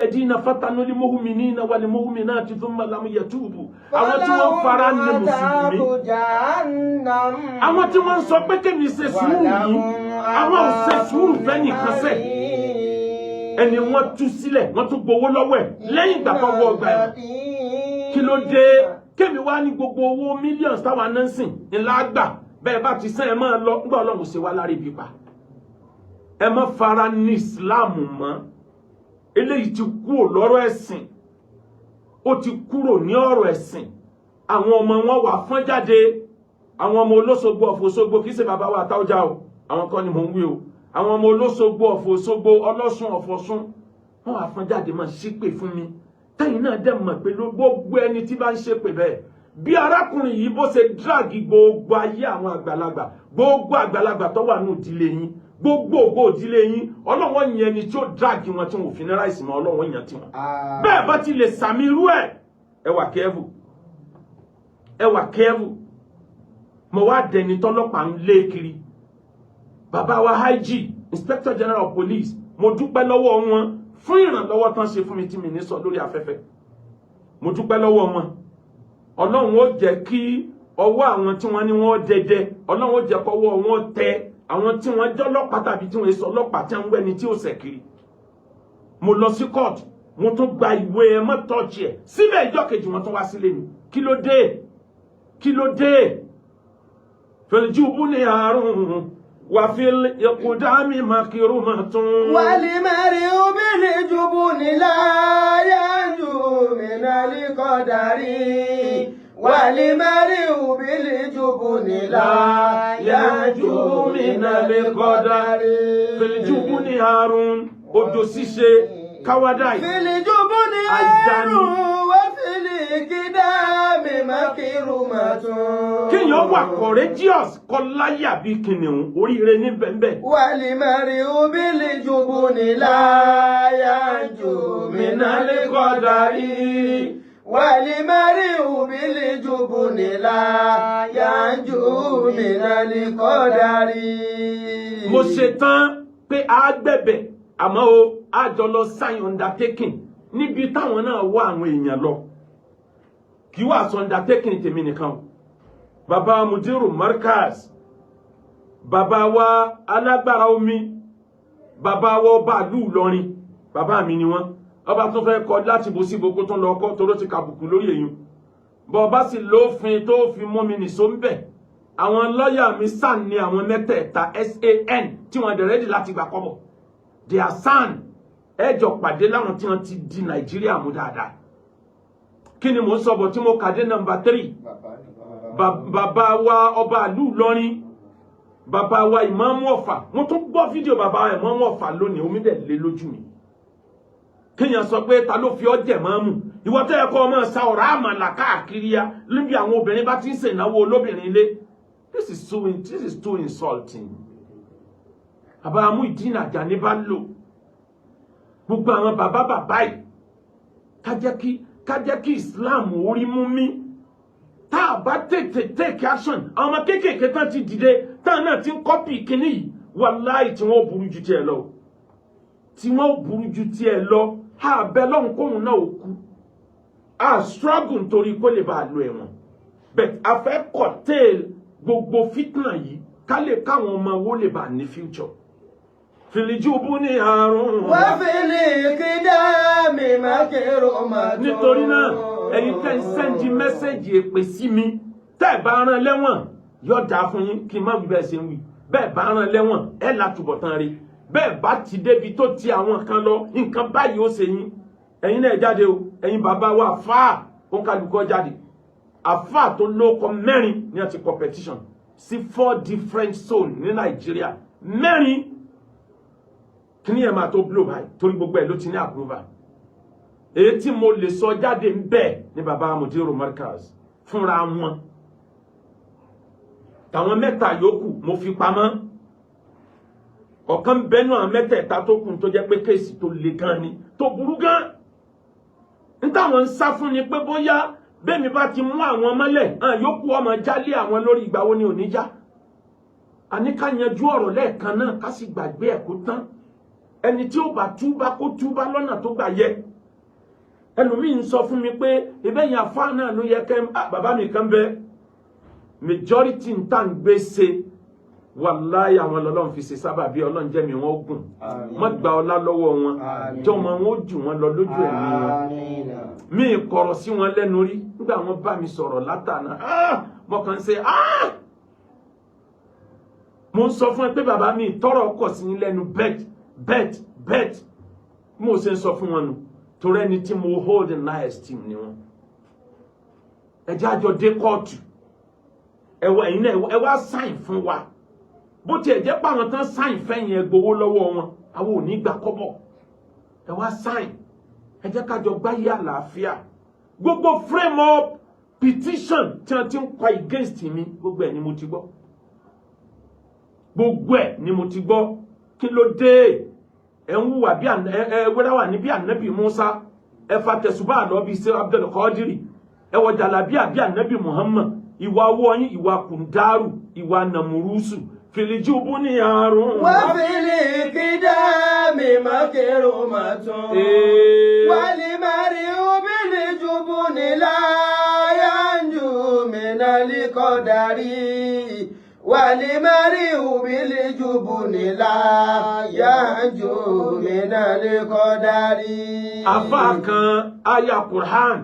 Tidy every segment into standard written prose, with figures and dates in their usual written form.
الذين فتنوا المؤمنين والمؤمنات ثم لم يتوبوا àwọn tí wọ́n fara ní mùsùlùmí àwọn tí wọ́n sọ pé kemi ṣe sùúrù yìí àwọn ò ṣe sùúrù fẹ́ nìkan ṣe ẹni wọ́n tú sílẹ̀ wọ́n tún gbowó lọ́wọ́ ẹ̀ lẹ́yìn ìgbà kan wọ ọgbà ẹ̀ kí ló dé kemi wá ní gbogbo owó millions táwa náà sìn ńlá gbà bẹ́ẹ̀ bá ti sẹ́ ẹ máa lọ nígbà Ọlọ́run ṣe wá lárí ibi pa ẹ má fara ní Islam mọ́ eléyìí ti kúrò lọ́rọ̀ ẹ̀sìn ó ti kúrò ní ọ̀rọ̀ ẹ̀sìn àwọn ọmọ wọn wà fọ́n jáde àwọn ọmọ Olóṣogbo of Òṣogbo kì í ṣe bàbá wa Àtàwọ̀já o àwọn kan ni mò ń wí o àwọn ọmọ Olóṣogbo of Òṣogbo Ọlọ́ṣun of Ọ̀ṣun wọn wà fọ́n jáde máa ṣépè fún mi tẹ́yìn náà dẹ̀ mọ̀ pé gbogbo ẹni tí bá ń ṣépè bẹ́ẹ̀ bí arákùnrin yìí bó ṣe dráàgì gbogbo ayé àwọn àgbàlagbà gbogbo àgbàlagbà tó wà nù ìdílé yín gbogbo ògo ìdílé yín Ọlọ́run yẹn ni tí ó dráàgì wọn tí wọn ò fi ní ráìsì mọ́ Ọlọ́run yẹn tí wọn bẹ́ẹ̀ bá ti lè sàmì irú ẹ̀ ẹ wà kẹ́ẹ̀fù ẹ wà kẹ́ẹ̀fù mo wá dẹni tọ́lọ́pàá ń lé kiri bàbá wa IG Inspector General of Police mo dúpẹ́ lọ́wọ́ wọn fún ìrànlọ́wọ́ tán ṣe fún mi tí mi ní sọ lórí afẹ́fẹ́ mo dúpẹ́ lọ́wọ́ wọn Ọlọ́run ó jẹ́ kí ọwọ́ àwọn tí wọ́n ní wọ́n dẹdẹ Ọlọ́run ó jẹ́ kọ́wọ́ wọn tẹ àwọn tí wọ́n jẹ́ ọlọ́pàá tàbí tí wọ́n sọ ọlọ́pàá tí wọ́n wẹ́ni tí ó ṣẹ̀kiri mo lọ sí court mo tún gba ìwé ẹ mọ́ tọ́ọ̀chì ẹ̀ síbẹ̀ ìjọ́ kejì wọn tún wá sílé mi kí ló dé fẹ̀lẹ́júbú ní àrùn wà fi ìkùdámì makirumatun wàlímẹ́rì obìnrin jùbú nílá yájú mìnàlí kọ́dàrí wàlímẹ́rì obìnrin jùbú nílá yájú mìnàlí kọ́dàrí fẹ̀lẹ́júbú ní àrùn ojo ṣíṣe káwádáì fẹ̀lẹ́júbú ní àrùn wà fìlì kídámì makirumatun kíyàn wà courageous kọ láyà bí kìnìún oríire ní bẹ́ẹ̀ wàlímẹ́rì obìnrin jùbú nílá yájú mìnàlí kọ́dàrí wàlímẹ́rì obìnrin jùbú nílá yájú mìnàlí kọ́dàrí. mo ṣe tán pé a gbẹ̀bẹ̀ àmọ́ o a jọ lọ sign undertaking níbi táwọn náà wá àwọn èèyàn lọ kì í wà sọ undertaking tèmi nìkan bàbá mudiru markaz bàbá wa alágbára omi bàbá wa ọba ìlú Ìlọrin bàbá mi ni wọ́n ọba tó fẹ́ kọ láti bó sí gbogbo tó lọ kọ́ toró ti kàbùkù lórí èyàn bọ́ ọba sì lófin tó fi mú mi nìṣó ń bẹ̀ àwọn lọ́yà mi sàn ní àwọn mẹ́tẹ̀ẹ̀ta SAN tí wọ́n dẹ̀ rẹ́dì láti gbà kọ́bọ̀ they are sàn ẹjọ́ pàdé láwọn tí wọ́n ti di Nàìjíríà mú dáadáa kí ni mò ń sọ bọ̀ tí mo kàdé nọ́mbà 3 bàbá wa ọba ìlú Ìlọrin bàbá wa ìmáàmù Ọ̀fà mo tún gbọ́ fídíò bàbá ìmáàmù Ọ̀fà lónìí omi dẹ̀ lé lójú mi kíyàn sọ pé ta ló fi ọ́ jẹ̀ máàmù ìwọ tó yẹ kó ọmọ sa ọ̀rá àmàlà káàkiri ya níbi àwọn obìnrin bá ti ń ṣènáwó olóbìnrin ilé this is too insulting bàbá Muyideen Ajani bá lò gbogbo àwọn bàbá yìí ká jẹ́ kí Islam orí mú mi tá a bá tètè take action àwọn ọmọ kéékèèké tán ti dìde táwọn náà ti ń kọ́pì kínní yìí wàláì tí wọ́n burú ju tiẹ̀ lọ a bẹ lọ́hùn kóhun náà ò kú a struggle nítorí kó lè bá a lo ẹ̀wọ̀n but a fẹ́ curtail gbogbo fitna yìí ká lè káwọn ọmọ wo lè bá a ní future fìlìjúbú ní àrùn wà fìlì kídámì makirumatun nítorí náà ẹ̀yin tẹ́ ń sẹ́ndì mẹ́sẹ̀jì èpè sí mi tẹ́ ẹ̀ bá rán lẹ́wọ̀n yóò dáa fún yín kí n má wí bẹ́ẹ̀ ṣe ń wí bẹ́ẹ̀ bá rán lẹ́wọ̀n ẹ̀ látúbọ̀tán rí bẹ́ẹ̀ bá ti débi tó ti àwọn kan lọ nǹkan báyìí ó ṣe yín ẹ̀yin náà jáde o ẹ̀yin bàbá wa àfáà ó ń kálukọ́ jáde àfáà tó lóko 4 ní àti competition sí 4 different zone ní Nàìjíríà 4 kí ni ẹ̀ máa tó blow báyìí torí gbogbo ẹ̀ ló ti ní approval èyí tí mo lè sọ jáde ń bẹ́ẹ̀ ní bàbá mudiru markaz fúnra wọn tàwọn mẹ́ta yòókù mo fi pamọ́ ọ̀kan bẹ́nu àwọn mẹ́tẹ̀ẹ̀ta tó kù tó jẹ́ pé kéèsì tó le gan ni tó burú gan ní táwọn ń sá fún ni pé bóyá bẹ́ẹ̀mi bá ti mú àwọn mọ́lẹ̀ yòókù ọmọ jálé àwọn lórí ìgbà wo ni ò ní já àní ká yanjú ọ̀rọ̀ lẹ́ẹ̀kan náà ká sì gbàgbé ẹ̀ kó tán ẹni tí ó bá túbá kó túbá lọ́nà tó gbà yẹ ẹlòmíì ń sọ fún mi pé ìbẹ́yìn àfáà náà ló yẹ kẹ́ bàbá mi kan bẹ majority ń tà ń gbé ṣe wàláyé àwọn ọlọ́run fi ṣe sábà bí ọlọ́run jẹ́ mi wọ́n gùn wọ́n gba ọlá lọ́wọ́ wọn jọmọ wọn ó jù wọn lọ lójú ẹ̀mí wọn mi kọ̀rọ̀ sí wọn lẹ́nu rí nígbà wọn bá mi sọ̀rọ̀ látànà mo kàn ń ṣe mo ń sọ fún ẹ pé bàbá mi tọrọ ọkọ̀ sí ní lẹ́nu bet mo ṣe ń sọ fún wọn nù torí ẹni tí mo hold in high esteem ni wọn ẹ jẹ́ àjọ dé kóòtù ẹ̀yin náà ẹ wá sáìn fún wa bó tiẹ̀ jẹ́ pé àwọn tán sáìn fẹ́yìn ẹ gbowó lọ́wọ́ wọn àwọn ò ní gbà kọ́bọ̀ ẹ wá sáìn ẹ jẹ́ kájọ gbáyé àlàáfíà gbogbo frame up petition tí wọ́n ti ń kọ against mi gbogbo ẹ̀ ni mo ti gbọ́ gbogbo ẹ̀ ni mo ti gbọ́ kí ló dé ẹ ń wùwà bí wẹ́rẹ́ wà ní bí ànábì Musa ẹ fa tẹ̀sùbá lọ bí ṣe Abdul Qadiri ẹ wọ jàlábíà bí ànábì Muhammad ìwà ọwọ́ yín ìwà kùndàrú ìwà nàmúrúsù fìlìjú bú ní àrùn. wọ́n fi lè kídá mi máa kérò máa tán. wọ́n lè máa rí obìnrin jùbú ní láyánjú mi náà lè kọ́ darí. wọ́n lè máa rí obìnrin jùbú ní láyánjú mi náà lè kọ́ darí. àfáà kan aya Qur'an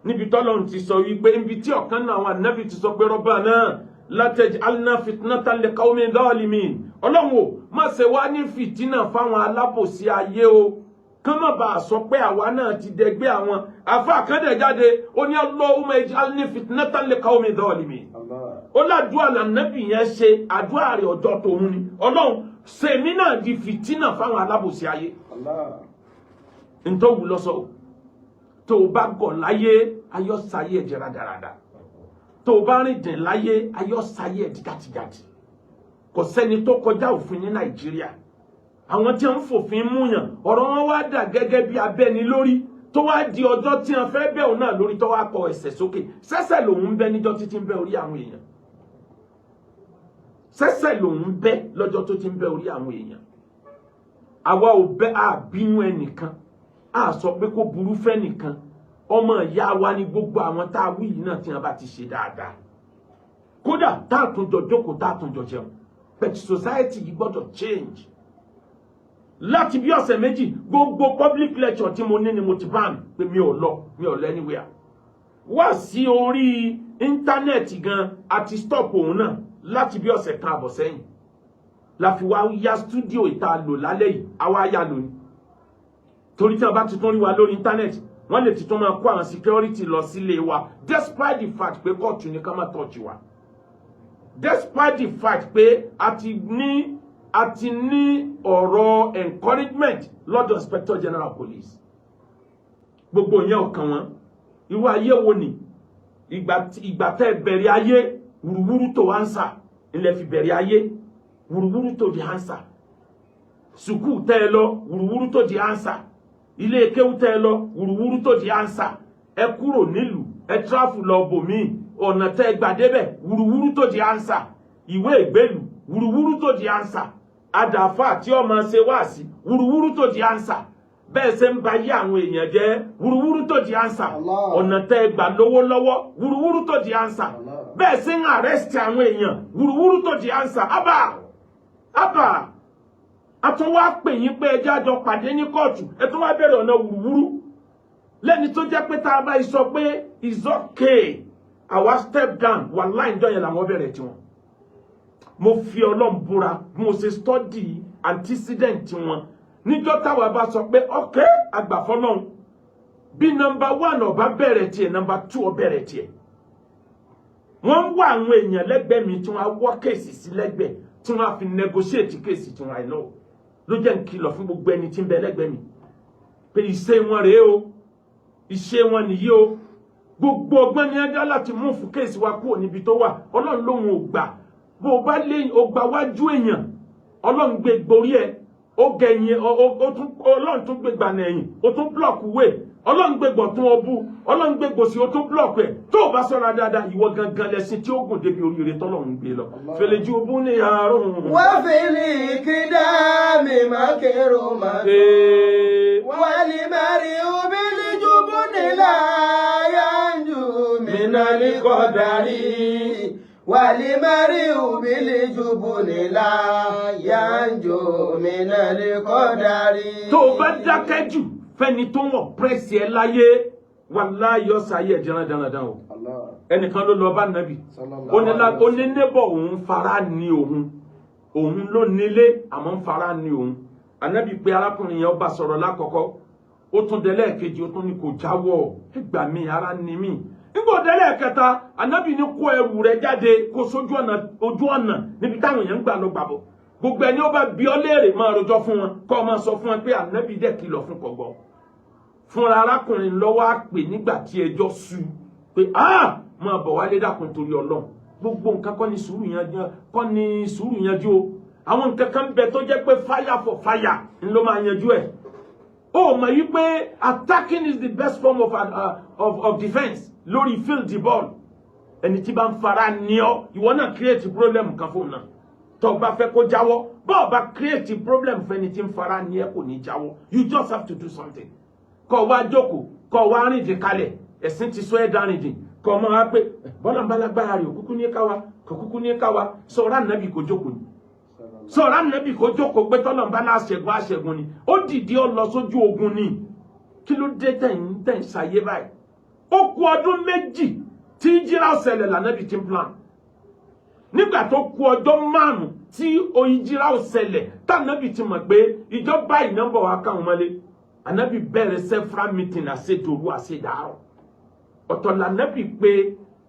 níbi tọ́lọ́run ti sọ wípé níbi tí ọ̀kan náà àwọn ànábì ti sọ pé Rabbana la taj'alna fitnatan liqawmin zalimin ọlọ́run o má ṣe wá ní fìtínà fáwọn alábòsí ayé o kán má bàa sọ pé àwa náà ti dẹgbẹ́ àwọn àfáà kan dẹ̀ jáde ó ní Allahumma ij'alni fitnatan liqawmin zalimin ó ládùúgbò ànábì yẹn ṣe àdúrà rẹ̀ ọjọ́ tòun ni ọlọ́run ṣe mí náà di fìtínà fáwọn alábòsí ayé ntọ́wù lọ́sọ̀ọ́ tó o bá gọ̀ láyé ayọ́ sáyé ẹ̀jẹ̀ rádaràda tó o bá rìn dìn láyé ayọ́ sáyé ẹ̀dí gàtìgàtì kò sẹ́ni tó kọjá òfin ní Nàìjíríà àwọn tí wọ́n ń fòfin múyàn ọ̀rọ̀ wọn wá dà gẹ́gẹ́ bí abẹ́ni lórí tó wá di ọjọ́ tí wọ́n fẹ́ bẹ́ òun náà lórí tó wá kọ ẹsẹ̀ sókè sẹ́sẹ̀ lòun ń bẹ́ níjọ́ títí ń bẹ́ orí àwọn èèyàn sẹ́sẹ̀ lòun ń bẹ́ lọ́jọ́ tó ti ń bẹ́ orí àwọn èèyàn àwa ò bẹ́ àbínú ẹnìkan a sọ pé kó burú fẹ́ nìkan ọmọ ìyá wa ní gbogbo àwọn tá a wí yìí náà tí wọ́n bá ti ṣe dáadáa kódà tá a tún jọ jókòó tá a tún jọ jẹun but society yìí gbọ́dọ̀ change láti bí ọ̀sẹ̀ méjì gbogbo public lecture tí mo ní ni mo ti bá mi pé mi ò lọ anywhere wá sí orí íńtánẹ́ẹ̀tì gan àti stop òun náà láti bí ọ̀sẹ̀ kan àbọ̀ sẹ́yìn la fi wá ya studio ìta lò lálẹ́ yìí àwa ya lónìí torí tí wọ́n bá ti tún rí wa lórí íńtánẹ́ẹ̀tì wọ́n lè ti tún máa kó àwọn security lọ sílé wa despite the fact pé kóòtù ní ká má touch wa despite the fact pé a ti ní ọ̀rọ̀ encouragement lọ́dọ̀ inspector general police gbogbo yẹn ò kàn wọ́n irú ayé wo ni ìgbà tẹ́ bẹ̀rẹ̀ ayé wùrúwúrú tó answer ilẹ̀ fi bẹ̀rẹ̀ ayé wùrúwúrú tó di answer sùkúù tẹ́ lọ wùrúwúrú tó di answer ilé kéwú tẹ́ lọ wùrúwúrú tó di answer ẹ kúrò nílùú ẹ tráfù lọ bòmíì ọ̀nà tẹ́ gbà débẹ̀ wùrúwúrú tó di answer ìwé ìgbélù wùrúwúrú tó di answer àdàfà tí ó máa ṣe wáàsí wùrúwúrú tó di answer bẹ́ẹ̀ ṣe ń ba yí àwọn èèyàn jẹ́ wùrúwúrú tó di answer ọ̀nà tẹ́ gbà lówó lọ́wọ́ wùrúwúrú tó di answer bẹ́ẹ̀ ṣe ń arrest àwọn èèyàn wùrúwúrú tó di answer abba àtún wá pè yín pé ẹjẹ́ àjọ pàdé ní kóòtù ẹ tún wá bẹ̀rẹ̀ ọ̀nà wùrúwúrú lẹ́ni tó jẹ́ pé tá a bá sọ pé it's okay àwa step down wà láìjọ yẹn làwọn bẹ̀rẹ̀ tiwọn mo fi Ọlọ́run búra mo ṣe study antecedent wọn níjọ́ táwa bá sọ pé okay àgbàfọ́lọ́run bí number 1 ọba bẹ̀rẹ̀ tiẹ̀ number 2 ọ bẹ̀rẹ̀ tiẹ̀ wọ́n ń wá àwọn èèyàn lẹ́gbẹ̀ẹ́ mi tí wọ́n á wọ́ kéèsì sí lẹ́gbẹ̀ẹ́ tí wọ́n á fi negotiate kéèsì tí wọ́n á lọ ló jẹ́ ń kìlọ̀ fún gbogbo ẹni tí ń bẹ lẹ́gbẹ̀ẹ́ mi pé ìṣe wọn rèé o ìṣe wọn nìyí o gbogbo ọgbọ́n ni ẹ̀dá láti mú fún kéèsì wa kúrò níbi tó wà Ọlọ́run lóhun ò gbà bó o bá lé o gbà wájú èèyàn Ọlọ́run gbé gborí ẹ ó gẹ̀yìn Ọlọ́run tún gbé gbànà ẹ̀yìn ó tún blọọkù wé Ọlọ́run gbé gbọ̀tún ọbú Ọlọ́run gbé gbòsì ó tún blọọkù ẹ̀ tó o bá sọ́ra dáadáa ìwọ gangan lẹ́sìn tí ó gùn débi oríire tọ́lọ́run gbé lọ fèlèjì obú ní àárọ̀ wọ́n fi lè kídá mi máa kérò máa tó wọ́n lè máa rí obìnrin jùbú ní القدر والمرء بالجبن لا ينجو من القدر. tó bá dákẹ́ jù fẹ́ni tó wọ̀ pírẹ́sì ẹ láyé wàláhì yọ sáyé dandan o. ẹnìkan ló lọ bá nàbì ó ní nébọ̀ òun fara ní òun ló nílé àmọ́ ń fara ní òun. ànábì pé arákùnrin yẹn ó bá sọ̀rọ̀ lákọ̀ọ́kọ́ ó tún délẹ̀ kejì ó tún ní kò jáwọ́ ẹgbà mi ara ní mí. nígbà délẹ̀ kẹta ànábì ní kó ẹrù rẹ̀ jáde kó sójú ọ̀nà níbi táwọn èèyàn ń gbà lọ gbàbọ̀. gbogbo ẹni ó bá bi ọ́ léèrè máa rojọ́ fún wọn kó máa sọ fún wọn pé ànábì dẹ̀ kìlọ̀ fún kọ̀gbọ́. fúnra arákùnrin lọ́wọ́ á pè nígbà tí ẹjọ́ sú pé máa bọ̀ wálé dákun torí Ọlọ́run gbogbo nǹkan kọ́ ni sùúrù yanjú o. àwọn nǹkan kan bẹ tó jẹ́ pé fire for fire ló máa yanjú ẹ̀. ó mọ̀ yí pé attacking is the best form of defence lórí field the ball. ẹni tí bá ń fara ní ọ ìwọ náà create problem kan fún un náà tó bá fẹ́ kó jáwọ́ bó bá create problem fẹ́ni tí ń fara ní ẹ kò ní jáwọ́. You just have to do something. kó wá jókòó kó wá rìndìn kalẹ̀ ẹ̀sìn ti sọ ẹ̀ dárìndìn kó mọ́ wá pé bọ́lá ń bá lágbára rẹ̀ òkúkú ní káwa kò kúkú ní káwa sọ̀rọ̀ ànábì kò jókòó ni. sọ̀rọ̀ ànábì kò jókòó pé tọ́lọ̀ ń bá láṣẹ̀gùn ni ó dìde ó lọ sójú ogun ni. kí ló dé tẹ̀yìn ṣàyé báyìí. ó kù ọdún méjì tí ìjírà ọ̀sẹ̀lẹ̀ lànàbì ti ń plan. nígbà tó kù ọjọ́ 5 tí ìjírà ọ̀sẹ̀lẹ̀ tànàbì ti mọ̀ pé ìjọba ìnàbọ̀ wa káwọn mọ́lé. ànábì bẹ̀rẹ̀ several meeting àṣedòru àṣedàárọ̀. ọ̀tọ̀ lànàbì pé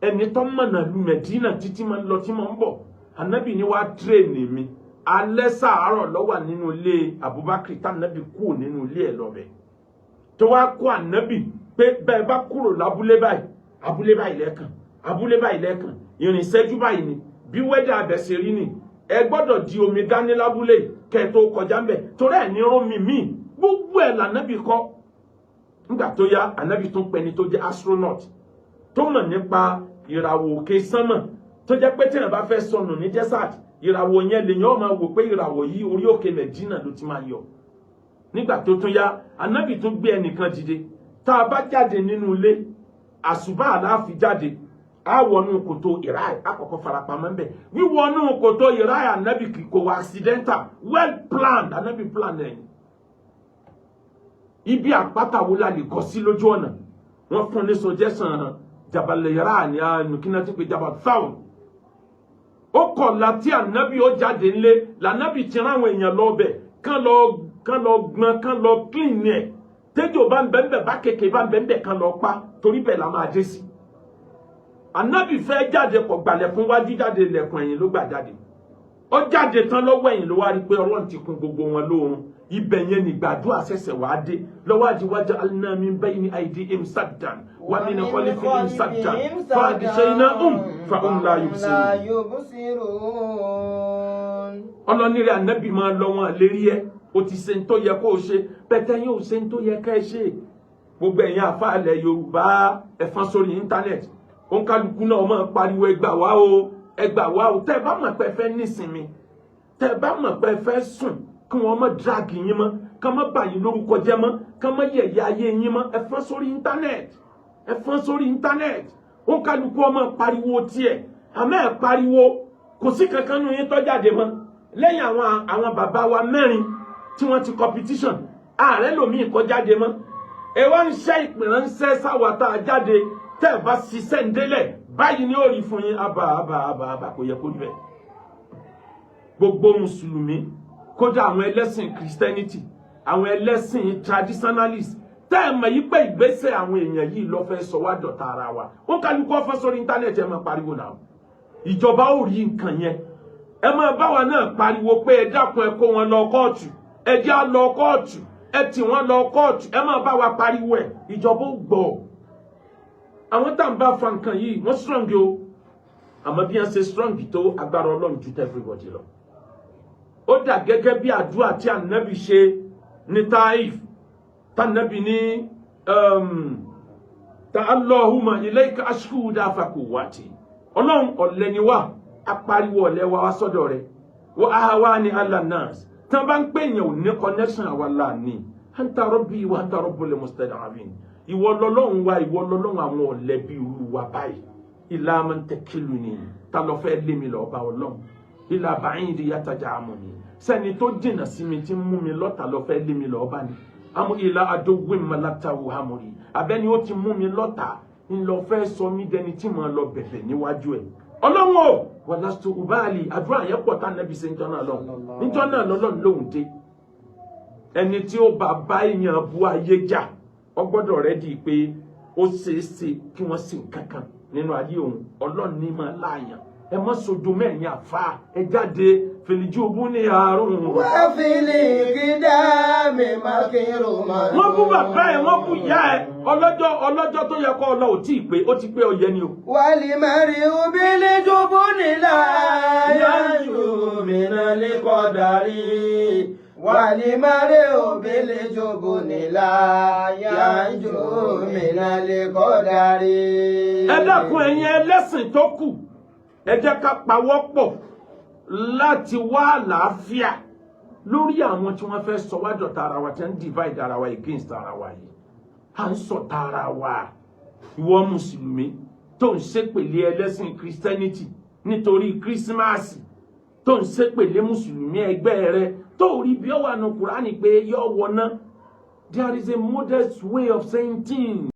ẹni tó mọ̀nà lu Mẹ̀dínà títí máa ń lọ tí máa ń bọ̀. ànábì ní wá tírèènì mi alẹ́ sàárọ̀ ló wà nínú ilé Abubakar tànàbì kú nínú ilé ẹ̀ lọ́bẹ̀. tó wá kó ànábì pé bẹ́ẹ̀ bá kúrò lábúlé báyìí abúlé báyìí lẹ́ẹ̀kan ìrìn ìṣẹ́jú báyìí ni bí wẹ́dà abẹ́sẹ̀ rí ni ẹ gbọ́dọ̀ di omi dání lábúlé kẹ́ tó kọjá ńbẹ̀ torí ẹ̀ ní rómi míì gbogbo ẹ̀ lànàbì kọ́. nígbà tó yá ànábì tún pẹ́ni tó jẹ́ astronaut tó mọ̀ nípa ìràwọ̀ òkè sánmọ̀ tó jẹ́ pé tí ẹ̀ bá fẹ́ sọnù ní desert ìràwọ̀ yẹn lèyàn ó máa wò pé ìràwọ̀ yìí orí òkè Mẹ̀dínà ló ti máa yọ. nígbà tó tún yá ànábì tún gbé ẹnìkan dìde tá a bá jáde nínú ilé àsùbá àláfi jáde á wọnú kòtò ìráì àkọ́kọ́ farapamọ́ ńbẹ̀ wíwọnú kòtò ìráì ànábì kò wá accidental well planned ànábì plan ẹ̀yìn. ibi àpáta wo la lè kọ́ sí lójú ọ̀nà wọ́n fún ní suggestion jabalẹ̀ ìráì ní ànùkínà tí pé jabal TAWON. ó kọ̀ láti ànábì ó jáde ńlé lànábì ti rán àwọn èèyàn lọ́bẹ̀ kán lọ gbọ́n kán lọ clean ẹ̀ tẹ́jọ́ bá ń bẹ́ẹ̀ bá kéèké bá ń bẹ́ẹ̀ kan lọ pa torí bẹ́ẹ̀ la máa dé sí. ànábì fẹ́ jáde kọ̀ gbàlẹ̀kùn wájú jáde lẹ̀kùn ẹ̀yìn ló gbà jáde. ó jáde tán lọ́wọ́ ẹ̀yìn ló wá rí pé Ọlọ́run ti kún gbogbo wọn lóorun. ibẹ̀ yẹn ni gbàdúrà ṣẹ̀ṣẹ̀ wá dé lọ́wọ́ àjíwájà alina min bayni aydihim saddan wa min khalfihim saddan fa'aghshaynahum fahum la yubsirun. ọlọ́nìrẹ̀ ànábì máa lọ wọn lérí ẹ̀ ó ti ṣe ń tó yẹ kó o ṣe pẹ̀tẹ́ yín ò ṣe ń tó yẹ ká ẹ ṣe. gbogbo ẹ̀yin àfáàlẹ̀ Yorùbá ẹ̀fọn sórí íńtánẹ́ẹ̀tì òǹkàlùkù náà máa pariwo ẹgbà wá o tẹ́ ẹ bá mọ̀ pé ẹ fẹ́ nísinmi tẹ́ ẹ bá mọ̀ pé ẹ fẹ́ sùn kí wọ́n má drag yín mọ́ kí wọ́n má bà yín lórúkọ jẹ́ mọ́ kí wọ́n má yẹ̀yẹ́ ayé yín mọ́ ẹ̀fọn sórí íńtánẹ́ẹ̀tì òǹkàlùkù ọmọ pariwo tiẹ̀ àmọ́ ẹ̀ pariwo kò sí kankan nínú yín tó jáde mọ́ lẹ́yìn àwọn bàbá wa 4 tí wọ́n ti competition ààrẹ lòmíì kọ jáde mọ́ ẹ wá ń ṣe ìpìránṣẹ́ sáwàtà jáde tẹ́ ẹ bá ṣiṣẹ́ ń délẹ̀ báyìí ni ó rí fún yín àbà kò yẹ kó rí bẹ́ẹ̀. gbogbo mùsùlùmí kódà àwọn ẹlẹ́sìn Christianity àwọn ẹlẹ́sìn traditionalist tẹ́ ẹ mọ̀ yí pé ìgbésẹ̀ àwọn èèyàn yìí ló fẹ́ sọ wá dọ̀tá ara wa ó kálukú ọ̀fẹ́ sórí íńtánẹ́ẹ̀tì ẹ máa pariwo náà ìjọba ò rí nǹkan yẹn ẹ máa bá wa náà pariwo pé ẹ dákun ẹ kó wọn lọ kóòtù ẹ jẹ́ á lọ kóòtù ẹ tì wọ́n lọ kóòtù ẹ máa bá wa pariwo ẹ̀ ìjọba ó gbọ́. àwọn tá à ń bá fa nǹkan yìí wọ́n strong o àmọ́ bí wọ́n ṣe strong tó agbára Ọlọ́run ju everybody lọ. ó dà gẹ́gẹ́ bí àdúrà tí ànábì ṣe ní Taif tànábì ní Allahumma ilayka ashku dafa quwwati Ọlọ́run ọ̀lẹ ni wá apariwo ọ̀lẹ wa wá sọ́dọ̀ rẹ̀ wa ahawani ala nas tán bá ń pè yẹn ò ní connection àwa láàní anta rabbi wa anta rabbul mustad'afin ìwọ lọ́lọ́run wa ìwọ lọ́lọ́run àwọn ọ̀lẹ bí irú wa báyìí ila man takiluni ta ló fẹ́ lé mi lọ bá Ọlọ́run ila ba'idi yatajamuni sẹ́ni tó jìnnà sí mi tí mú mi lọ ta ló fẹ́ lé mi lọ bá ni amu ila aduwwin malatahu hamuri abẹ́ni ó ti mú mi lọ́ta ń lọ fẹ́ sọ mí dẹni tí mo lọ bẹ̀bẹ̀ níwájú ẹ̀ Ọlọ́run o walastu ubali àdúrà yẹn pọ̀ tá Nábì ṣe njọ́ náà lọ níjọ́ náà lọ́lọ́run lóhùn dé ẹni tí ó bá bá èèyàn bu ayé jà ó gbọ́dọ̀ rẹ́dí pé ó ṣeéṣe kí wọ́n sì kankan nínú ayé òun Ọlọ́run ní máa láàyàn ẹ má sojo mẹ́rin àfa ẹ jáde fèlìjú ogún ní àárún. wá fìlì gídá mi má kírun má. wọ́n bú bàbá ẹ̀ wọ́n bú ìyá ẹ̀ ọlọ́jọ́ tó yẹ kó ọlọ́ ò tí ì pé ó ti pé ọyẹ ni o. wàlí mẹ́rin obìnrin jùbú nílá yánjú mìíràn lè kọ́ darí. wàlí mẹ́rin obìnrin jùbú nílá yánjú mìíràn lè kọ́ darí. ẹ dákun ẹ̀yin ẹlẹ́sìn tó kù ẹ jẹ́ ká pawọ́pọ̀ láti wá àlàáfíà lórí àwọn tí wọ́n fẹ́ sọ wá dọ̀tá ara wa tí wọ́n ń divide ara wa against ara wa yìí à ń sọ̀tá ara wa ìwọ mùsùlùmí tó ń ṣépèlé ẹlẹ́sìn Christianity nítorí kírísímàsì tó ń ṣépèlé mùsùlùmí ẹgbẹ́ rẹ tó rí bí ó wà nù Kùránì pé yọ wọná. There is a modest way of saying things.